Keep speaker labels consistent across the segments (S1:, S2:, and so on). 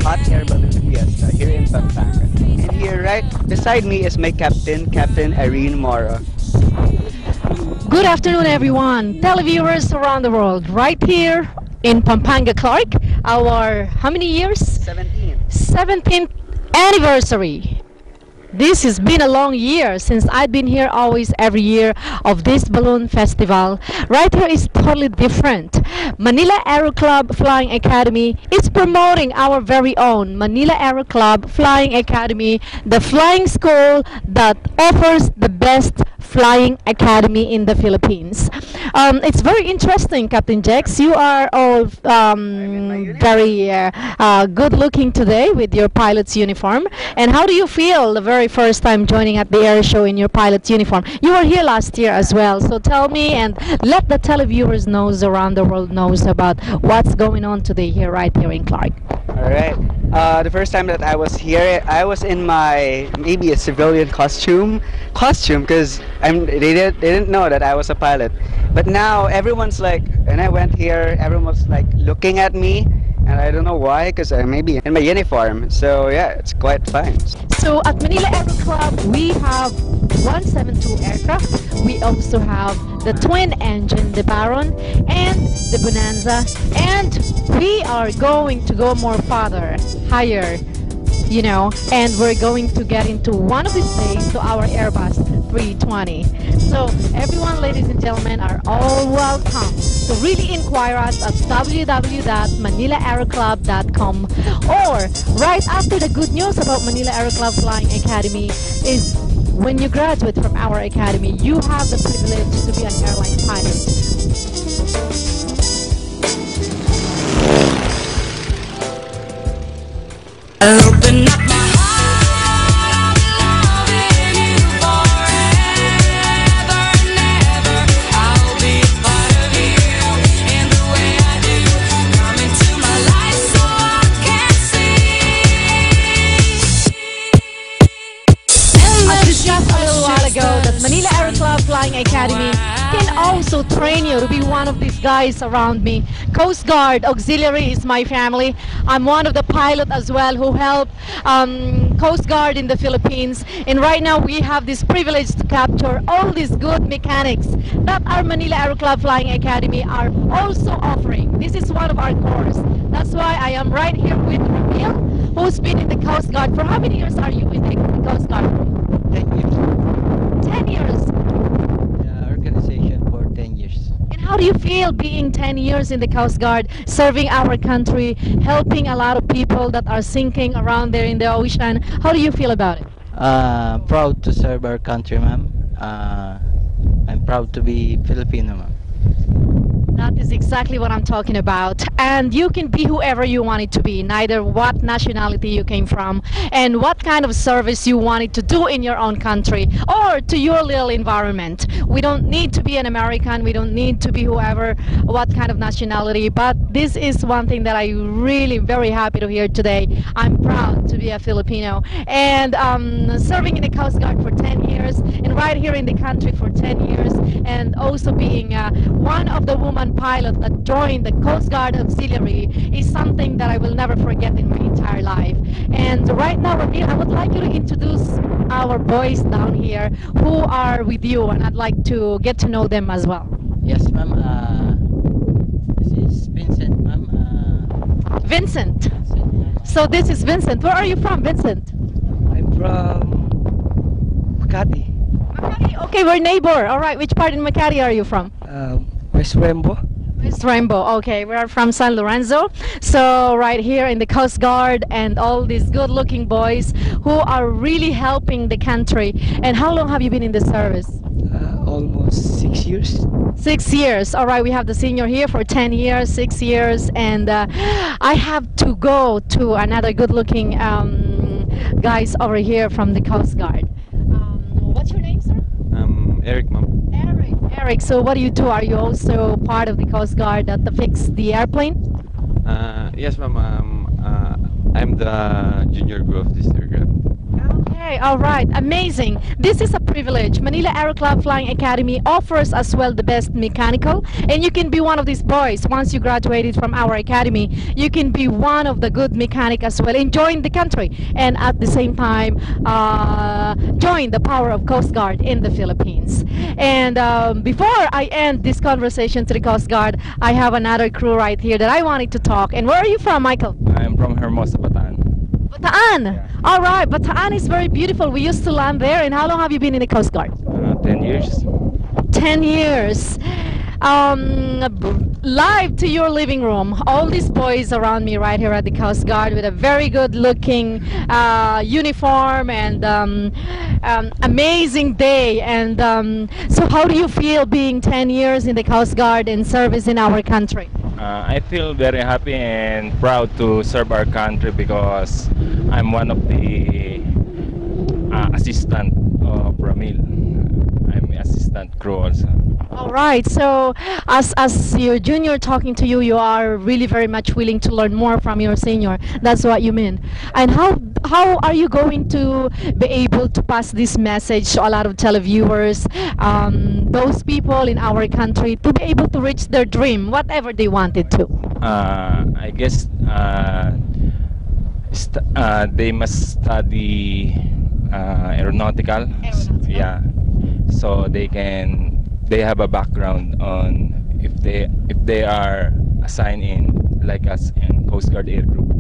S1: hot air balloon fiesta here in Pampanga. And here right beside me is my captain, Captain Irene Mora.
S2: Good afternoon, everyone. Televiewers around the world, right here in Pampanga, Clark. Our how many years?
S1: 17.
S2: 17th anniversary. This has been a long year since I've been here always every year of this balloon festival. Right here is totally different. Manila Aero Club Flying Academy is promoting our very own Manila Aero Club Flying Academy, the flying school that offers the best flying academy in the Philippines. It's very interesting, Captain Jex. You are all very good looking today with your pilot's uniform. And how do you feel the very first time joining at the air show in your pilot's uniform? You were here last year as well, so tell me and let the televiewers knows around the world knows about what's going on today here right here in Clark.
S1: All right. The first time that I was here, I was in my maybe a civilian costume because they didn't know that I was a pilot. But now everyone's like, and I went here, everyone was like looking at me, and I don't know why, because I may be in my uniform. So yeah, it's quite fine.
S2: So at Manila Aero Club, we have 172 aircraft. We also have the twin engine, the Baron, and the Bonanza. And we are going to go more farther, higher, you know, and we're going to get into one of these days to our Airbus 320. So everyone, ladies and gentlemen, are all welcome to really inquire us at www.manilaaeroclub.com, or right after the good news about Manila Aero Club Flying Academy is when you graduate from our academy, you have the privilege to be an airline pilot.
S3: I'll open up my heart, I'll be loving you forever and ever. I'll be a part of you in the way I do. Come into my life so I can see.
S2: I discussed a little while ago that Manila Aero Club Flying Academy can also train you to be one of these guys around me. Coast Guard Auxiliary is my family. I'm one of the pilot as well who help Coast Guard in the Philippines. And right now we have this privilege to capture all these good mechanics that our Manila Aero Club Flying Academy are also offering. This is one of our course. That's why I am right here with Ramil, who's been in the Coast Guard. For how many years are you in the Coast Guard?
S4: 10 years.
S2: 10 years.
S4: Organization for 10 years.
S2: And how do you feel being 10 years in the Coast Guard, serving our country, helping a lot of people that are sinking around there in the ocean? How do you feel about it?
S4: Proud to serve our country, ma'am. I'm proud to be Filipino, ma'am.
S2: That is exactly what I'm talking about. And you can be whoever you want it to be, neither what nationality you came from and what kind of service you wanted to do in your own country or to your little environment. We don't need to be an American, we don't need to be whoever, what kind of nationality, but this is one thing that I'm really very happy to hear today. I'm proud to be a Filipino and serving in the Coast Guard for 10 years and right here in the country for 10 years, and also being one of the women pilot that joined the Coast Guard Auxiliary is something that I will never forget in my entire life. And right now, Ramil, I would like you to introduce our boys down here who are with you, and I'd like to get to know them as well.
S4: Yes, ma'am. This is Vincent, ma'am.
S2: Vincent.
S4: Vincent, ma'am.
S2: So this is Vincent. Where are you from, Vincent?
S4: I'm from Makati.
S2: Makati. Okay, we're neighbor. All right, which part in Makati are you from?
S4: West Rainbow.
S2: West Rainbow. Okay, we are from San Lorenzo. So right here in the Coast Guard and all these good-looking boys who are really helping the country. And how long have you been in the service?
S4: Almost 6 years.
S2: 6 years. All right, we have the senior here for 10 years, 6 years, and I have to go to another good-looking guys over here from the Coast Guard. What's your name, sir?
S5: Eric, ma'am.
S2: Eric, so what do you do? Are you also part of the Coast Guard that fix the airplane?
S5: Yes, ma'am. I'm the junior crew of this aircraft.
S2: Okay, all right, amazing. This is a privilege. Manila Aero Club Flying Academy offers as well the best mechanical, and you can be one of these boys. Once you graduated from our academy, you can be one of the good mechanic as well and join the country, and at the same time join the power of Coast Guard in the Philippines. And before I end this conversation to the Coast Guard, I have another crew right here that I wanted to talk. And where are you from, Michael?
S5: I'm from Hermosa, Bataan.
S2: Bataan. All right, Bataan is very beautiful. We used to land there. And how long have you been in the Coast Guard?
S5: 10 years.
S2: 10 years. Live to your living room. All these boys around me right here at the Coast Guard with a very good looking uniform and amazing day. And so how do you feel being 10 years in the Coast Guard and service in our country?
S5: I feel very happy and proud to serve our country because I'm one of the assistant of Ramil. I'm assistant crew also.
S2: All right. So, as your junior talking to you, you are really very much willing to learn more from your senior. That's what you mean. And how are you going to be able to pass this message to a lot of televiewers, those people in our country, to be able to reach their dream, whatever they wanted to?
S5: I guess they must study aeronautical. Yeah, so they have a background on if they are assigned in like us in Coast Guard Air Group.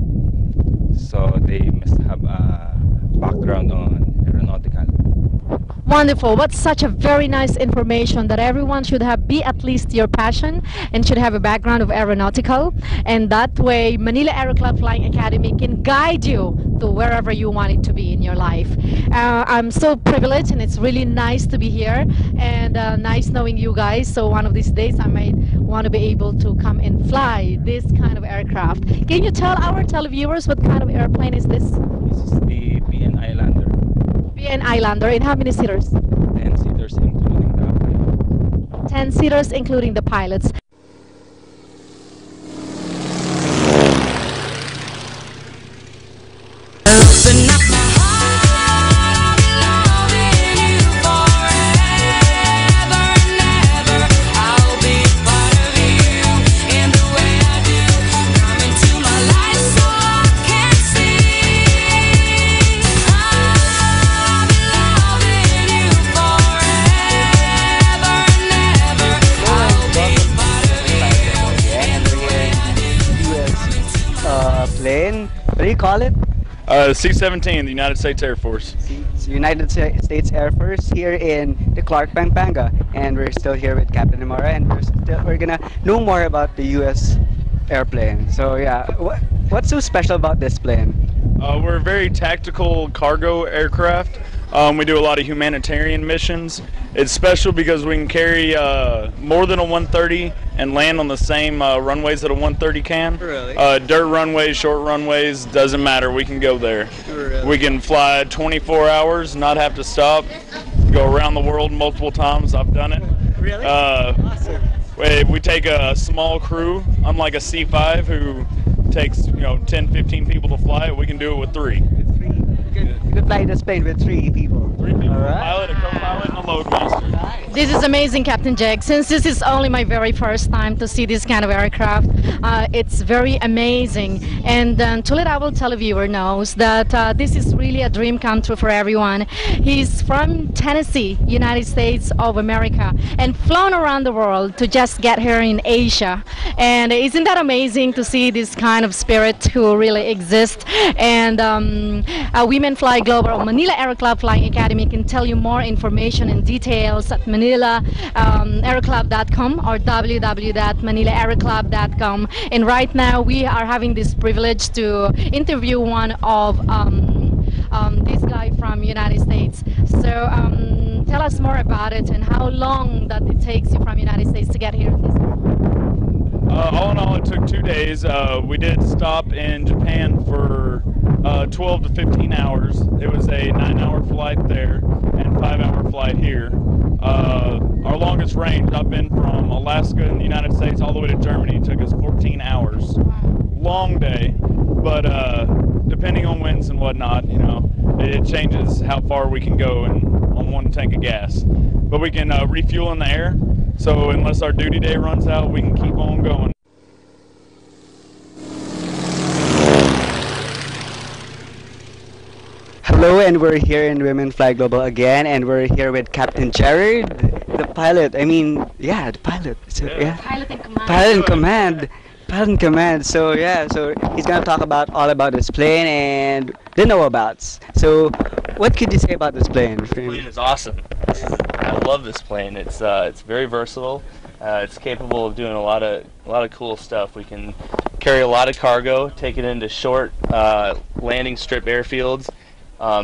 S5: So they must have a background on aeronautical.
S2: Wonderful. What's such a very nice information that everyone should have be at least your passion and should have a background of aeronautical, and that way Manila Aero Club Flying Academy can guide you to wherever you want it to be in your life. I'm so privileged and it's really nice to be here and nice knowing you guys. So one of these days I might want to be able to come and fly this kind of aircraft. Can you tell our televiewers what kind of airplane is this?
S5: This is the PN Islander,
S2: PN Islander. And how many seaters?
S5: 10 seaters including the pilot.
S2: 10 seaters including the pilots.
S3: Open up my heart, I'll be loving you forever and ever. I'll be part of you in the way I do. Come into my life so I can see. I'll be loving you forever and ever. I'll be part of you in the way I do.
S1: US plane. What do you call it?
S6: C-17, the United States Air Force.
S1: It's United States Air Force here in the Clark, Pampanga, and we're still here with Captain Mora, and we're gonna know more about the U.S. airplane. So yeah, what's so special about this plane?
S6: We're a very tactical cargo aircraft. We do a lot of humanitarian missions. It's special because we can carry more than a 130 and land on the same runways that a 130 can.
S1: Really?
S6: Dirt runways, short runways, doesn't matter. We can go there.
S1: Really?
S6: We can fly 24 hours, not have to stop, go around the world multiple times. I've done it.
S1: Really? Awesome.
S6: We take a small crew, unlike a C-5 who takes 10, 15 people to fly it. We can do it with 3.
S1: You could fly this plane with 3 people.
S6: 3 people,
S1: All
S6: a
S1: right.
S6: pilot, a co-pilot, and a loadmaster.
S2: This is amazing, Captain Jake. Since this is only my very first time to see this kind of aircraft, it's very amazing. And to let our televiewer knows that this is really a dream come true for everyone. He's from Tennessee, United States of America, and flown around the world to just get here in Asia. And isn't that amazing to see this kind of spirit who really exists? And Women Fly Global, Manila Aero Club Flying Academy can tell you more information and details at manilaAeroclub.com or www.manilaAeroclub.com. And right now we are having this privilege to interview one of this guy from United States. So tell us more about it and how long that it takes you from United States to get here in this
S6: All in all, it took 2 days. We did stop in Japan for 12 to 15 hours. It was a 9-hour flight there and 5-hour flight here. Our longest range, I've been from Alaska in the United States all the way to Germany. It took us 14 hours. Long day, but depending on winds and whatnot, it changes how far we can go on one tank of gas. But we can refuel in the air, so unless our duty day runs out, we can keep on going.
S1: Hello, and we're here in Women Fly Global again, and we're here with Captain Jared, the pilot. I mean, yeah, the pilot. So yeah,
S2: Pilot in command.
S1: pilot in command. Pilot in command. So yeah, so he's gonna talk about all about this plane and the know-abouts. So, what could you say about this plane?
S7: This plane is awesome. I love this plane. It's very versatile. It's capable of doing a lot of cool stuff. We can carry a lot of cargo, take it into short landing strip airfields.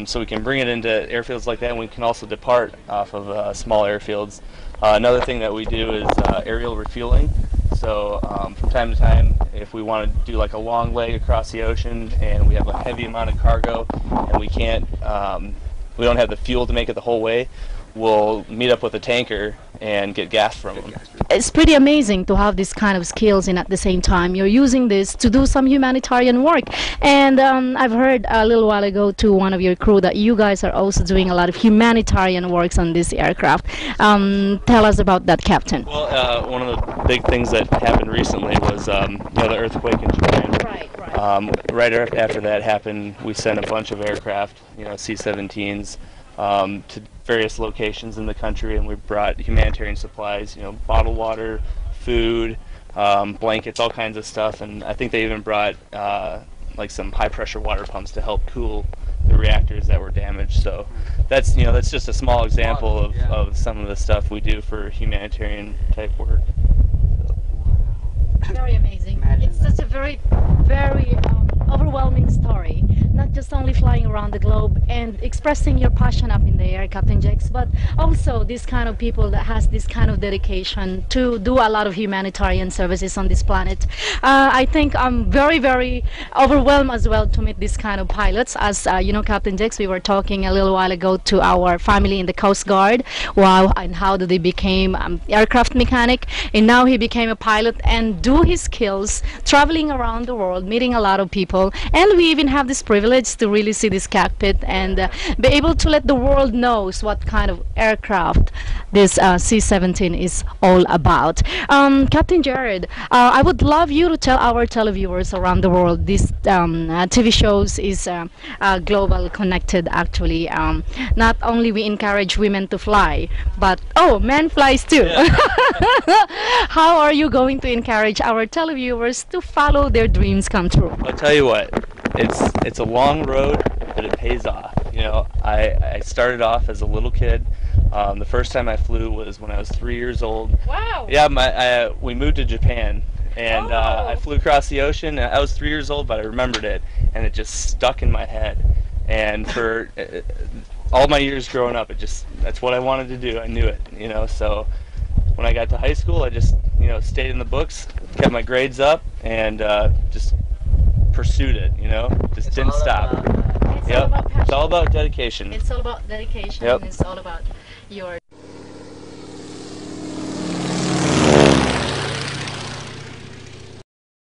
S7: So we can bring it into airfields like that, and we can also depart off of small airfields. Another thing that we do is aerial refueling. So from time to time, if we want to do like a long leg across the ocean and we have a heavy amount of cargo and we don't have the fuel to make it the whole way, we'll meet up with a tanker and get gas from them.
S2: It's pretty amazing to have this kind of skills, and at the same time you're using this to do some humanitarian work. And I've heard a little while ago to one of your crew that you guys are also doing a lot of humanitarian works on this aircraft. Tell us about that, Captain.
S7: Well, one of the big things that happened recently was the earthquake in Japan. Right after that happened, we sent a bunch of aircraft, C-17s, to various locations in the country, and we brought humanitarian supplies, bottled water, food, blankets, all kinds of stuff, and I think they even brought like some high pressure water pumps to help cool the reactors that were damaged. So that's just a small example of some of the stuff we do for humanitarian type work.
S2: Very amazing. It's such a very overwhelming story. Not just only flying around the globe and expressing your passion up in the air, Captain Jex, but also this kind of people that has this kind of dedication to do a lot of humanitarian services on this planet. I think I'm very overwhelmed as well to meet this kind of pilots. As Captain Jex, we were talking a little while ago to our family in the Coast Guard. Wow, and how did they became aircraft mechanic, and now he became a pilot and do his skills traveling around the world, meeting a lot of people, and we even have this privilege to really see this cockpit and be able to let the world knows what kind of aircraft this C-17 is all about. Captain Jared, I would love you to tell our televiewers around the world this TV shows is global connected actually. Not only we encourage women to fly, but men flies too. Yeah. How are you going to encourage our televiewers to follow their dreams come true?
S7: I'll tell you what, it's a long road, but it pays off. I started off as a little kid. The first time I flew was when I was 3 years old.
S2: Wow.
S7: Yeah, we moved to Japan, and I flew across the ocean. I was 3 years old, but I remembered it, and it just stuck in my head. And for all my years growing up, that's what I wanted to do. I knew it, so when I got to high school, I just, stayed in the books, kept my grades up, and just pursued it, just didn't stop.
S2: It's all about passion.
S7: It's all about dedication.
S2: It's all about dedication.
S7: Yep.
S2: It's all about your